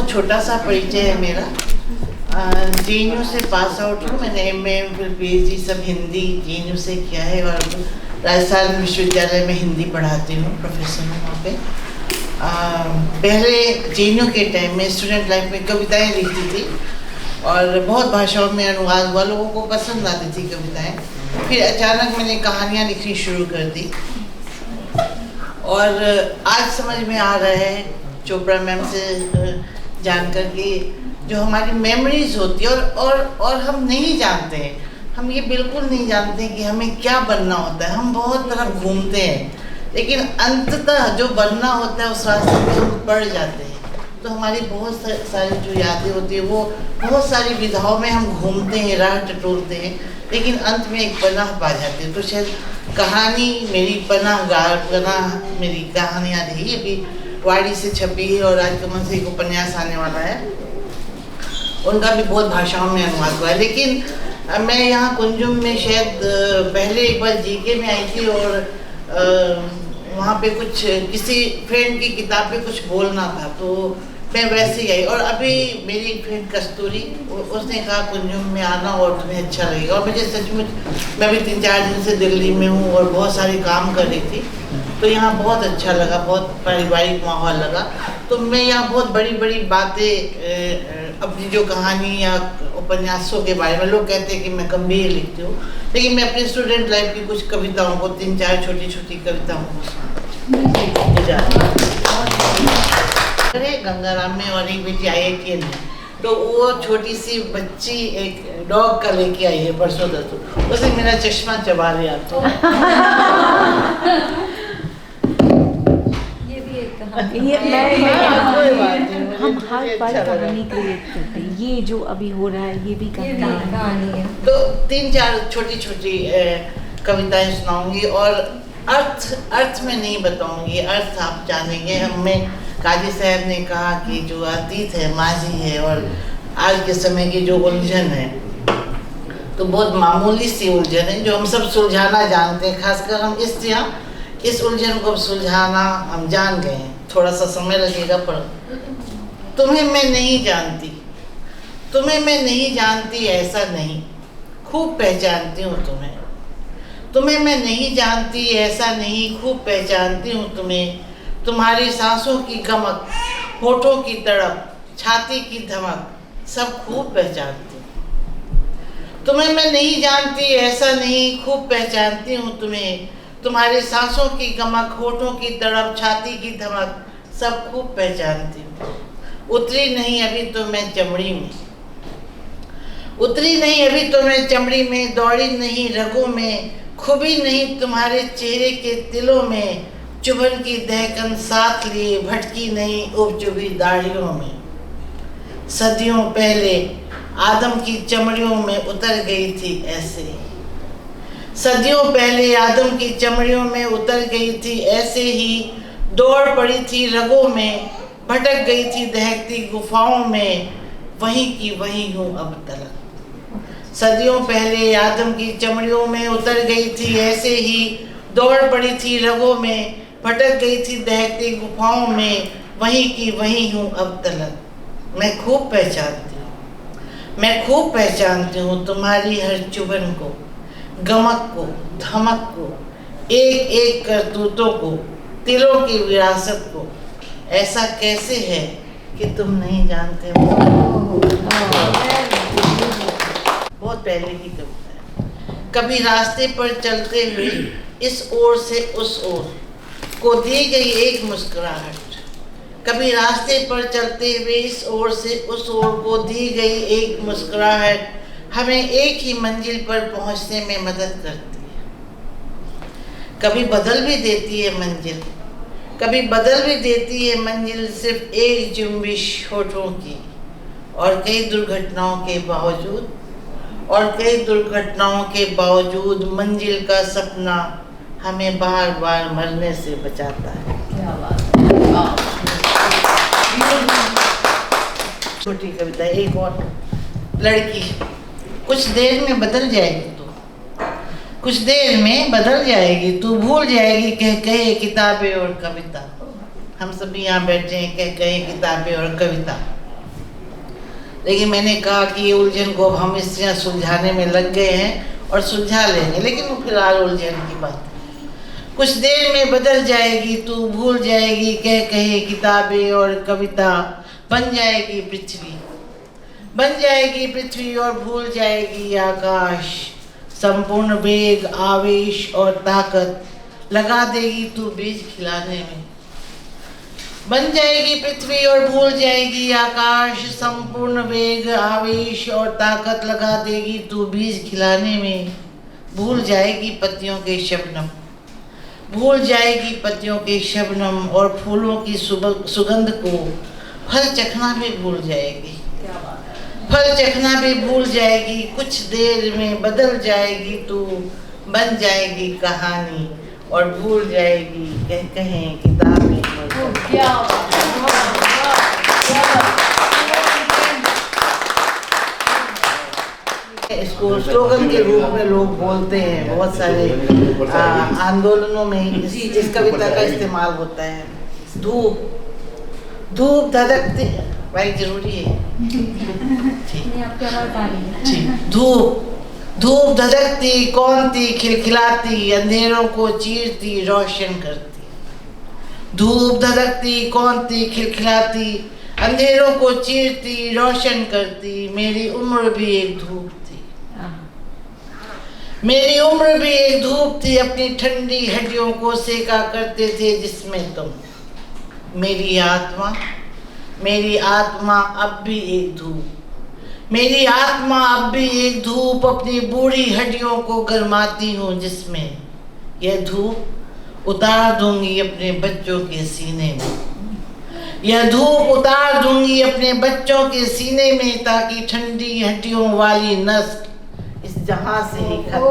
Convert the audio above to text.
बहुत छोटा सा परिचय है मेरा। JNU से पास आउट हूँ। मैंने MA फिर PhD सब हिंदी JNU से किया है और राजस्थान विश्वविद्यालय में हिंदी पढ़ाती हूँ, प्रोफेसर हूँ वहाँ पे। पहले JNU के टाइम में स्टूडेंट लाइफ में कविताएं लिखती थी और बहुत भाषाओं में अनुवाद हुआ, लोगों को पसंद आती थी कविताएं। फिर अचानक मैंने कहानियाँ लिखनी शुरू कर दी और आज समझ में आ रहा है चोपड़ा मैम से जानकर कि जो हमारी मेमोरीज होती है और हम नहीं जानते हैं, हम ये बिल्कुल नहीं जानते कि हमें क्या बनना होता है। हम बहुत तरफ घूमते हैं लेकिन अंततः जो बनना होता है उस रास्ते में हम पड़ जाते हैं। तो हमारी बहुत सारी जो यादें होती है वो बहुत सारी विधाओं में हम घूमते हैं, राह टटोलते हैं, लेकिन अंत में एक पनाह पा जाते हैं। तो शायद कहानी मेरी पनाह मेरी कहानियाँ रही। अभी वाड़ी से छपी है और राजकमल से एक उपन्यास आने वाला है, उनका भी बहुत भाषाओं में अनुवाद हुआ है। लेकिन मैं यहाँ कुंजुम में शायद पहले एक बार GK में आई थी और वहाँ पे कुछ किसी फ्रेंड की किताब पे कुछ बोलना था तो मैं वैसे ही आई। और अभी मेरी फ्रेंड कस्तूरी उसने कहा कुंजुम में आना और तुम्हें अच्छा लगेगा। और मुझे सचमुच मैं भी 3-4 दिन से दिल्ली में हूँ और बहुत सारे काम कर रही थी, तो यहाँ बहुत अच्छा लगा, बहुत पारिवारिक माहौल लगा। तो मैं यहाँ बहुत बड़ी बड़ी बातें अपनी जो कहानी या उपन्यासों के बारे में, लोग कहते हैं कि मैं गंभीर लिखती हूँ, लेकिन मैं अपनी स्टूडेंट लाइफ की कुछ कविताओं को 3-4 छोटी छोटी कविताओं को गंगाराम में और एक बेटी IITN है, तो वो छोटी सी बच्ची एक डॉग का लेके आई है परसों तरसों, उसे मेरा चश्मा चबा लिया। तो हम हर पल कहानी क्रिएट करते हैं। ये जो अभी हो रहा है ये भी कहानी है। तो 3-4 छोटी छोटी कविताएं सुनाऊंगी और अर्थ में नहीं बताऊंगी, अर्थ आप जानेंगे। हमें काजी साहब ने कहा कि जो अतीत है, माजी है और आज के समय की जो उलझन है, तो बहुत मामूली सी उलझन है जो हम सब सुलझाना जानते हैं। खासकर हम इस उलझन को सुलझाना हम जान गए हैं। थोड़ा सा समय लगेगा पर तुम्हें मैं नहीं जानती, तुम्हें मैं नहीं जानती ऐसा नहीं, खूब पहचानती हूँ तुम्हें। तुम्हें मैं नहीं जानती ऐसा नहीं, खूब पहचानती हूँ तुम्हें। तुम्हारी सांसों की गमक, होठों की तड़प, छाती की धमक, सब खूब पहचानती हूँ। तुम्हें मैं नहीं जानती ऐसा नहीं, खूब पहचानती हूँ तुम्हें। तुम्हारी सांसों की गमक, होठों की तड़प, छाती की धमक, सब खूब पहचानती हूँ। उतरी नहीं अभी तो मैं चमड़ी में, उतरी नहीं अभी तो मैं चमड़ी में, दौड़ी नहीं रगों में, खुबी नहीं तुम्हारे चेहरे के तिलों में, चुभन की दहकन साथ लिए भटकी नहीं उपचुभी दाढ़ियों में। सदियों पहले आदम की चमड़ियों में उतर गई थी ऐसे, सदियों पहले आदम की चमड़ियों में उतर गई थी ऐसे ही, दौड़ पड़ी थी रगों में, भटक गई थी दहकती गुफाओं में, वहीं की वहीं हूँ अब तलक। सदियों पहले आदम की चमड़ियों में उतर गई थी ऐसे ही, दौड़ पड़ी थी रगों में, भटक गई थी दहकती गुफाओं में, वहीं की वहीं हूँ अब तलक। मैं खूब पहचानती हूँ, मैं खूब पहचानती हूँ तुम्हारी हर चुभन को, गमक को, धमक को, एक एक करतूतों को, तिलों की विरासत को। ऐसा कैसे है कि तुम नहीं जानते हो। बहुत पहले की कविता है। कभी रास्ते पर चलते हुए इस ओर से उस ओर को दी गई एक मुस्कुराहट, कभी रास्ते पर चलते हुए इस ओर से उस ओर को दी गई एक मुस्कुराहट, हमें एक ही मंजिल पर पहुंचने में मदद करती है। कभी बदल भी देती है मंजिल, कभी बदल भी देती है मंजिल, सिर्फ एक जुम्बिश होठों की। और कई दुर्घटनाओं के बावजूद, और कई दुर्घटनाओं के बावजूद मंजिल का सपना हमें बार बार मरने से बचाता है। क्या बात है। छोटी कविता एक और। लड़की कुछ देर में बदल जाएगी तू, कुछ देर में बदल जाएगी तू, भूल जाएगी कह कहे किताबें और कविता। हम सभी यहाँ बैठे हैं, कह कहे किताबें और कविता। लेकिन मैंने कहा कि ये उलझन को अब हम स्त्रियाँ सुलझाने में लग गए हैं और सुलझा लेंगे, लेकिन वो फिलहाल उलझन की बात है। कुछ देर में बदल जाएगी तू, भूल जाएगी कह कहे किताबें और कविता, बन जाएगी पृथ्वी, बन जाएगी पृथ्वी और भूल जाएगी आकाश। संपूर्ण वेग, आवेश और ताकत लगा देगी तू बीज खिलाने में। बन जाएगी पृथ्वी और भूल जाएगी आकाश। संपूर्ण वेग, आवेश और ताकत लगा देगी तू बीज खिलाने में। भूल जाएगी पत्तियों के शबनम, भूल जाएगी पत्तियों के शबनम और फूलों की सुगंध को। फल चखना भी भूल जाएगी, फल चखना भी भूल जाएगी। कुछ देर में बदल जाएगी तू, बन जाएगी कहानी और भूल जाएगी कहें किताबें। इसको स्लोगन के रूप में लोग बोलते हैं, बहुत सारे आंदोलनों में इस कविता का इस्तेमाल होता है। धूप धूप धड़कती, भाई जरूरी है ठीक। धूप धूप धड़कती, कौन थी खिलखिलाती, अंधेरों को चीरती रोशन करती। धूप धड़कती, कौन थी खिलखिलाती, अंधेरों को चीरती रोशन करती। मेरी उम्र भी एक धूप थी, मेरी उम्र भी एक धूप थी। अपनी ठंडी हड्डियों को सेका करते थे जिसमें तुम। मेरी आत्मा अब भी एक धूप, मेरी आत्मा अब भी एक धूप। अपनी बूढ़ी हड्डियों को गरमाती हूँ जिसमें। यह धूप उतार दूंगी अपने बच्चों के सीने में, यह धूप उतार दूंगी अपने बच्चों के सीने में, ताकि ठंडी हड्डियों वाली नस्ल इस जहां से ही खत्म हो।